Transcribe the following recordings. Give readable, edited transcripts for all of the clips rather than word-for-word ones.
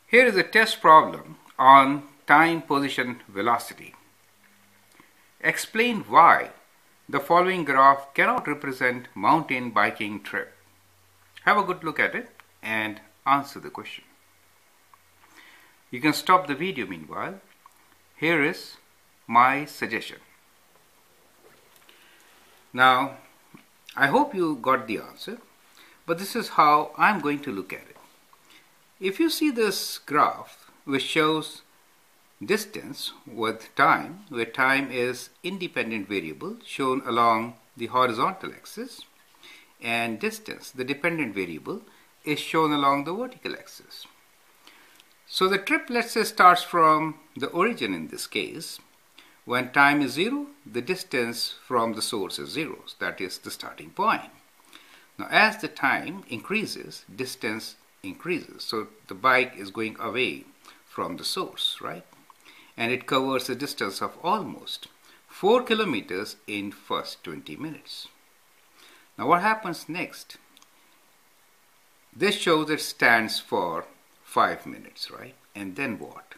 Here is a test problem on time, position, velocity. Explain why the following graph cannot represent mountain biking trip. Have a good look at it and answer the question. You can stop the video meanwhile. Here is my suggestion. Now, I hope you got the answer, but this is how I'm going to look at it. If you see this graph which shows distance with time, where time is independent variable shown along the horizontal axis, and distance, the dependent variable, is shown along the vertical axis. So the trip, let's say, starts from the origin in this case. When time is 0, the distance from the source is 0. That is the starting point. Now as the time increases, distance increases. So the bike is going away from the source, right? And it covers a distance of almost 4 kilometers in first 20 minutes. Now what happens next? This shows it stands for 5 minutes, right? And then what?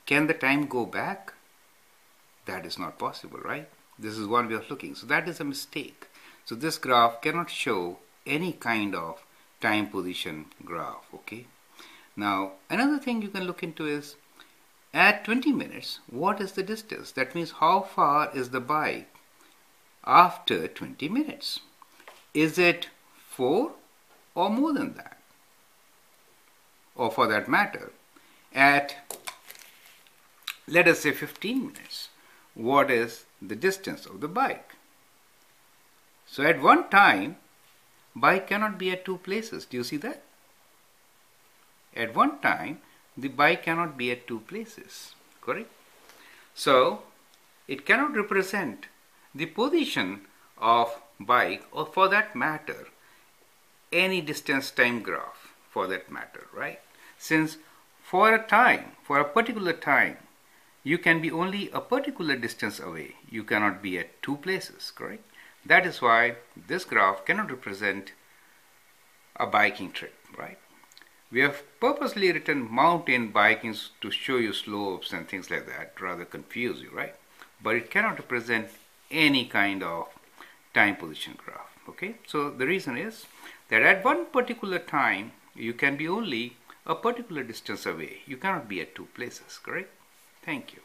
Can the time go back? That is not possible, right? This is one way of looking. So that is a mistake. So this graph cannot show any kind of time position graph, okay? Now, another thing you can look into is, at 20 minutes, what is the distance? That means how far is the bike after 20 minutes? Is it 4 or more than that? Or for that matter, at, let us say, 15 minutes, what is the distance of the bike? So at one time, bike cannot be at two places. Do you see that? At one time, the bike cannot be at two places, correct? So it cannot represent the position of bike, or for that matter, any distance time graph for that matter, right? Since for a time, for a particular time, you can be only a particular distance away. You cannot be at two places, correct? That is why this graph cannot represent a biking trip, right? We have purposely written mountain biking to show you slopes and things like that, rather confuse you, right? But it cannot represent any kind of time position graph, okay? So the reason is that at one particular time, you can be only a particular distance away. You cannot be at two places, correct? Thank you.